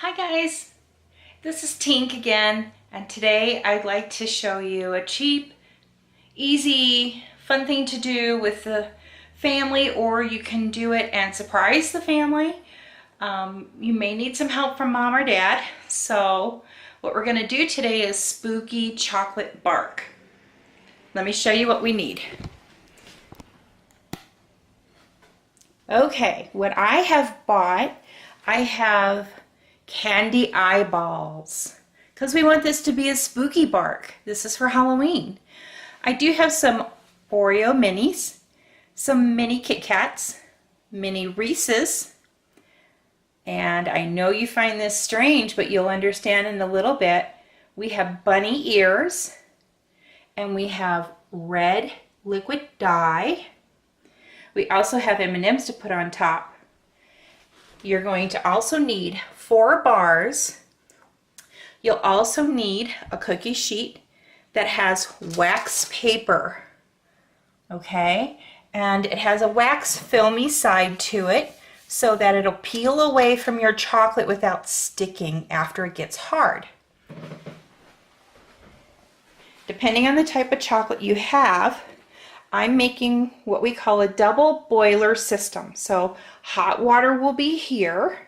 Hi guys, this is Tink again, and today I'd like to show you a cheap, easy, fun thing to do with the family, or you can do it and surprise the family. You may need some help from mom or dad, so what we're going to do today is spooky chocolate bark. Let me show you what we need. Okay, what I have bought, I have candy eyeballs because we want this to be a spooky bark. This is for Halloween. I do have some Oreo minis, some mini Kit Kats, mini Reese's, and I know you find this strange, but you'll understand in a little bit. We have bunny ears, and we have red liquid dye. We also have M&Ms to put on top. You're going to also need 4 bars. You'll also need a cookie sheet that has wax paper, okay? And it has a wax filmy side to it so that it'll peel away from your chocolate without sticking after it gets hard. Depending on the type of chocolate you have, I'm making what we call a double boiler system. So hot water will be here,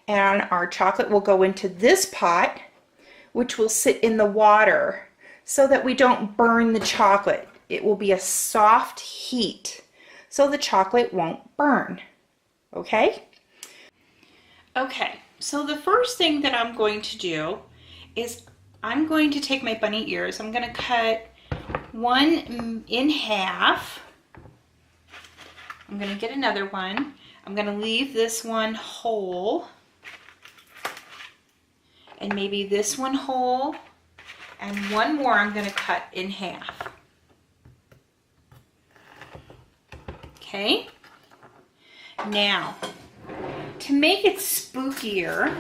and our chocolate will go into this pot, which will sit in the water so that we don't burn the chocolate. It will be a soft heat so the chocolate won't burn. Okay? Okay, so the first thing that I'm going to do is I'm going to take my bunny ears. I'm going to cut one in half. I'm going to get another one. I'm going to leave this one whole, and maybe this one whole, and one more I'm going to cut in half. Okay? Now, to make it spookier,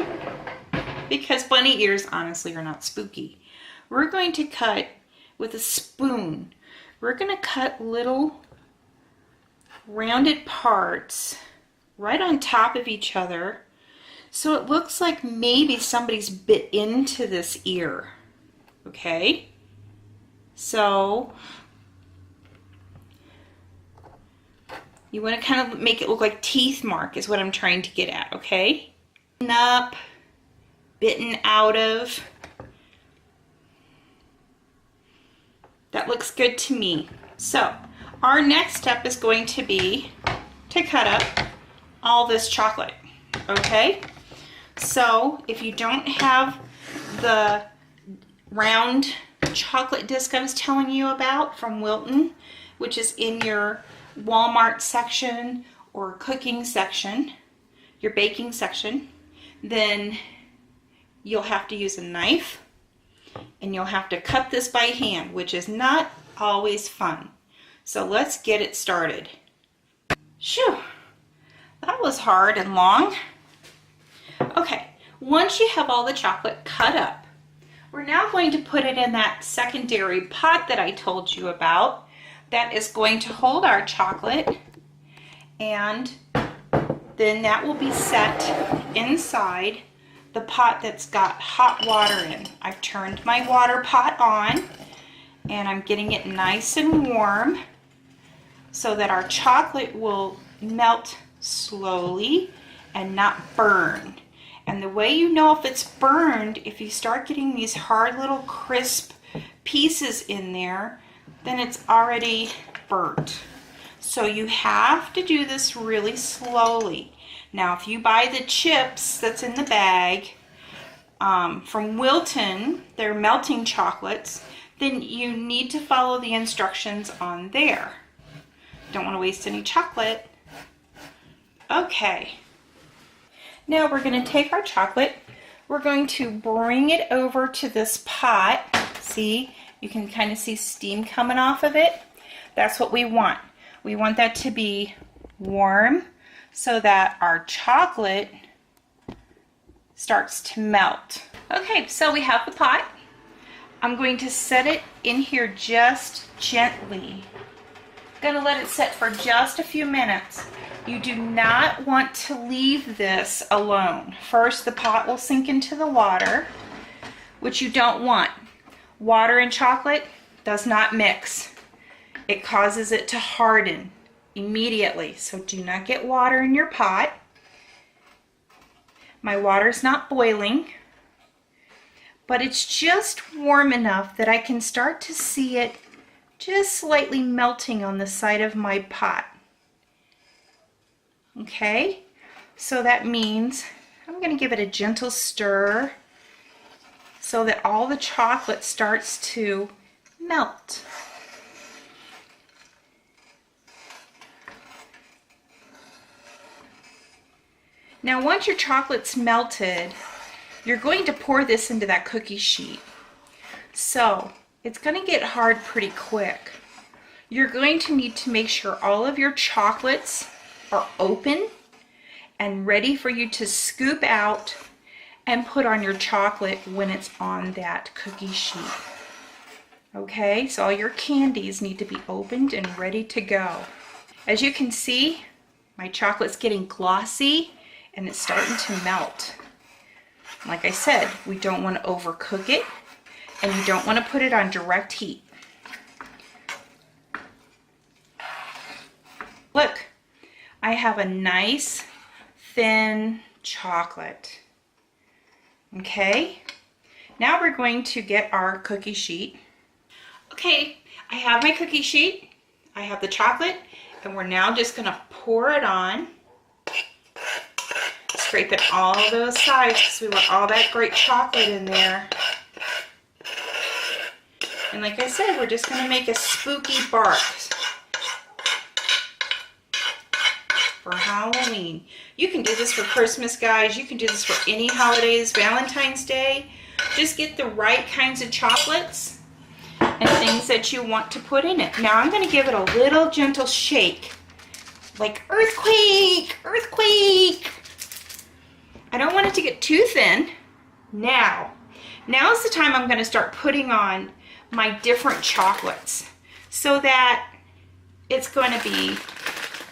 because bunny ears honestly are not spooky, we're going to cut with a spoon. We're going to cut little rounded parts right on top of each other so it looks like maybe somebody's bit into this ear. Okay? So you want to kind of make it look like teeth mark is what I'm trying to get at, okay? Up, bitten out of. That looks good to me. So our next step is going to be to cut up all this chocolate, okay? So if you don't have the round chocolate disc I was telling you about from Wilton, which is in your Walmart section or cooking section, your baking section, then you'll have to use a knife. And you'll have to cut this by hand, which is not always fun. So let's get it started. Shoo, that was hard and long. Okay, once you have all the chocolate cut up, we're now going to put it in that secondary pot that I told you about that is going to hold our chocolate, and then that will be set inside the pot that's got hot water in. I've turned my water pot on and I'm getting it nice and warm so that our chocolate will melt slowly and not burn. And the way you know if it's burned, if you start getting these hard little crisp pieces in there, then it's already burnt. So you have to do this really slowly. Now, if you buy the chips that's in the bag from Wilton, they're melting chocolates, then you need to follow the instructions on there. Don't want to waste any chocolate. Okay. Now we're going to take our chocolate. We're going to bring it over to this pot. See, you can kind of see steam coming off of it. That's what we want. We want that to be warm, so that our chocolate starts to melt. Okay, so we have the pot. I'm going to set it in here just gently. I'm gonna let it sit for just a few minutes. You do not want to leave this alone. First, the pot will sink into the water, which you don't want. Water and chocolate does not mix. It causes it to harden immediately. So do not get water in your pot. My water's not boiling, but it's just warm enough that I can start to see it just slightly melting on the side of my pot. Okay, so that means I'm going to give it a gentle stir so that all the chocolate starts to melt. Now once your chocolate's melted, you're going to pour this into that cookie sheet. So it's going to get hard pretty quick. You're going to need to make sure all of your chocolates are open and ready for you to scoop out and put on your chocolate when it's on that cookie sheet. Okay, so all your candies need to be opened and ready to go. As you can see, my chocolate's getting glossy and it's starting to melt. Like I said, we don't want to overcook it and you don't want to put it on direct heat. Look, I have a nice thin chocolate. Okay, now we're going to get our cookie sheet. Okay, I have my cookie sheet, I have the chocolate, and we're now just going to pour it on. Scrape it all those sides because we want all that great chocolate in there. And like I said, we're just going to make a spooky bark for Halloween. You can do this for Christmas, guys. You can do this for any holidays, Valentine's Day. Just get the right kinds of chocolates and things that you want to put in it. Now I'm going to give it a little gentle shake, like earthquake, earthquake. I don't want it to get too thin. Now is the time I'm going to start putting on my different chocolates so that it's going to be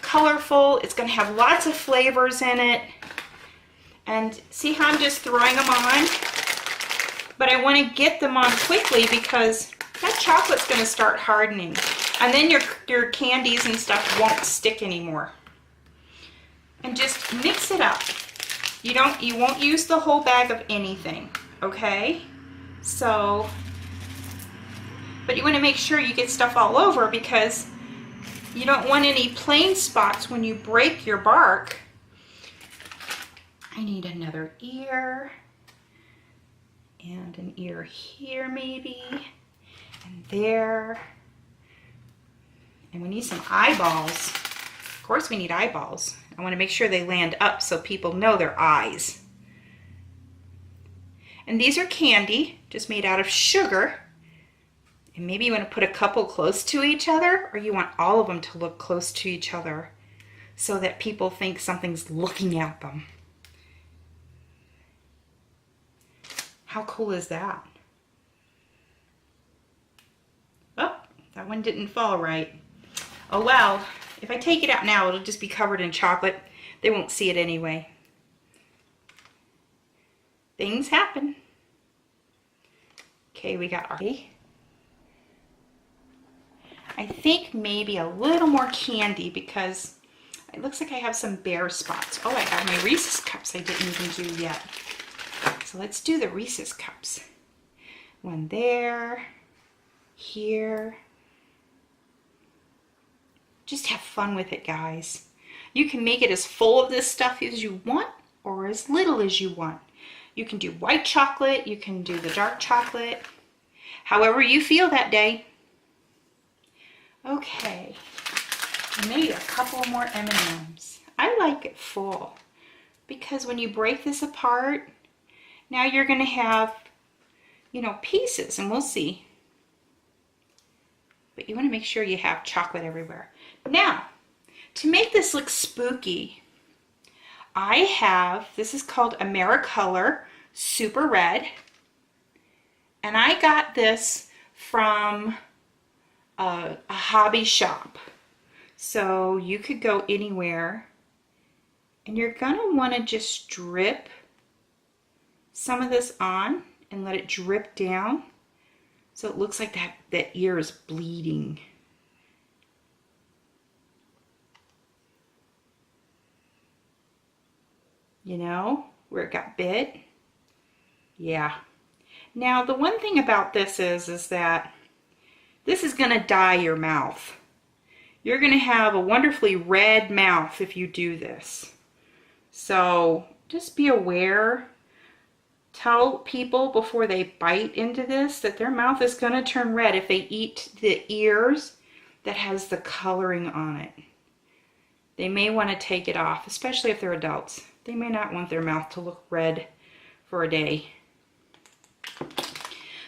colorful. It's going to have lots of flavors in it. And see how I'm just throwing them on? But I want to get them on quickly because that chocolate's going to start hardening. And then your candies and stuff won't stick anymore. And just mix it up. You won't use the whole bag of anything, okay? So, but you want to make sure you get stuff all over because you don't want any plain spots when you break your bark. I need another ear and an ear here maybe, and there. And we need some eyeballs. Of course we need eyeballs. I want to make sure they land up so people know they're eyes. And these are candy, just made out of sugar. And maybe you want to put a couple close to each other, or you want all of them to look close to each other so that people think something's looking at them. How cool is that? Oh, that one didn't fall right. Oh well, if I take it out now, it'll just be covered in chocolate. They won't see it anyway. Things happen. Okay, we got our... I think maybe a little more candy because it looks like I have some bare spots. Oh, I have my Reese's Cups I didn't even do yet. So let's do the Reese's Cups. One there, here. Just have fun with it, guys. You can make it as full of this stuff as you want or as little as you want. You can do white chocolate, you can do the dark chocolate, however you feel that day. Okay, I made a couple more M&Ms. I like it full because when you break this apart, now you're going to have, you know, pieces, and we'll see. But you want to make sure you have chocolate everywhere. Now, to make this look spooky, I have, this is called Americolor Super Red, and I got this from a hobby shop. So you could go anywhere And you're gonna wanna just drip some of this on and let it drip down so it looks like that ear is bleeding. You know, where it got bit? Yeah. Now, the one thing about this is that this is gonna dye your mouth. You're gonna have a wonderfully red mouth if you do this. So just be aware. Tell people before they bite into this that their mouth is gonna turn red if they eat the ears that has the coloring on it. They may wanna take it off, especially if they're adults. They may not want their mouth to look red for a day.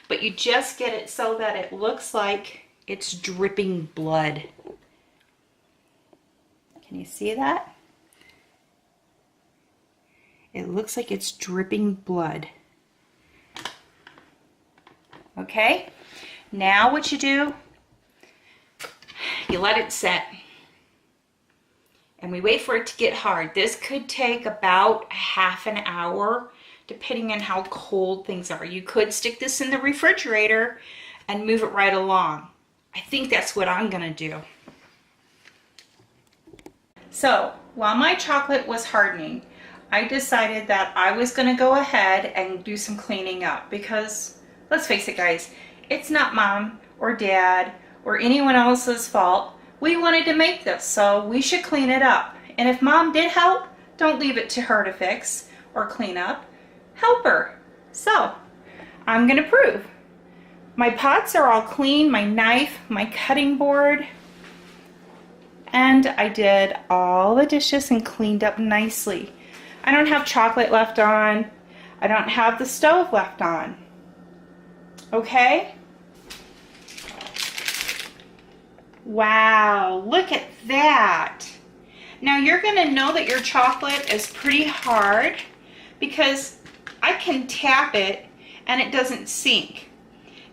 But you just get it so that it looks like it's dripping blood. Can you see that? It looks like it's dripping blood. Okay, now what you do, you let it set. And we wait for it to get hard. This could take about half an hour, depending on how cold things are. You could stick this in the refrigerator and move it right along. I think that's what I'm gonna do. So, while my chocolate was hardening, I decided that I was gonna go ahead and do some cleaning up because, let's face it guys, it's not mom or dad or anyone else's fault. We wanted to make this, so we should clean it up. And if mom did help, don't leave it to her to fix or clean up. Help her. So, I'm gonna prove. My pots are all clean, my knife, my cutting board, and I did all the dishes and cleaned up nicely. I don't have chocolate left on. I don't have the stove left on. Okay? Wow, look at that. Now you're gonna know that your chocolate is pretty hard because I can tap it and it doesn't sink.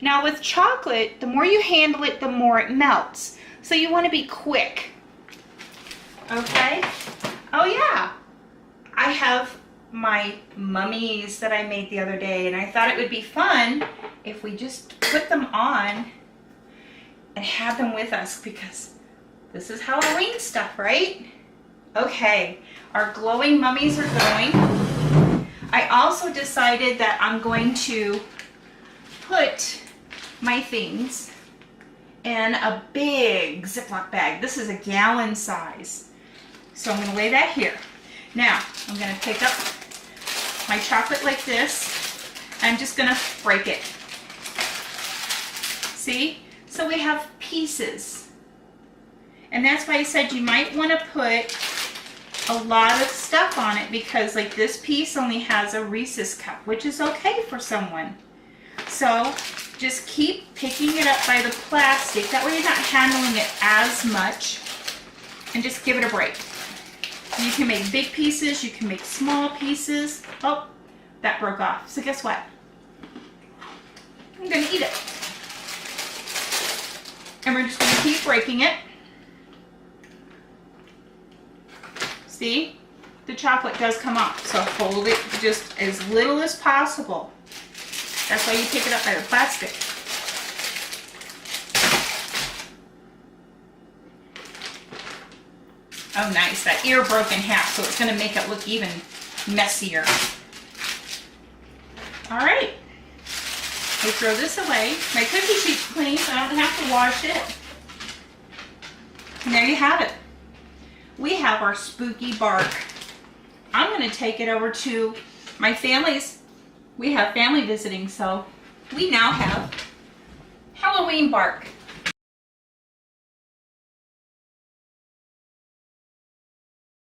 Now with chocolate, the more you handle it, the more it melts. So you wanna be quick. Okay? Oh yeah, I have my mummies that I made the other day and I thought it would be fun if we just put them on and have them with us because this is Halloween stuff, right? Okay, our glowing mummies are going. I also decided that I'm going to put my things in a big Ziploc bag. This is a gallon size. So I'm gonna lay that here. Now, I'm gonna pick up my chocolate like this. I'm just gonna break it. See? So we have pieces. And that's why I said you might want to put a lot of stuff on it because like this piece only has a Reese's cup, which is okay for someone. So just keep picking it up by the plastic. That way you're not handling it as much and just give it a break. You can make big pieces, you can make small pieces. Oh, that broke off. So guess what? I'm gonna eat it. And we're just going to keep breaking it. See? The chocolate does come off. So hold it just as little as possible. That's why you pick it up by the plastic. Oh nice, that ear broke in half, so it's going to make it look even messier. Alright. I throw this away. My cookie sheet's clean, so I don't have to wash it. And there you have it. We have our spooky bark. I'm going to take it over to my family's. We have family visiting, so we now have Halloween bark.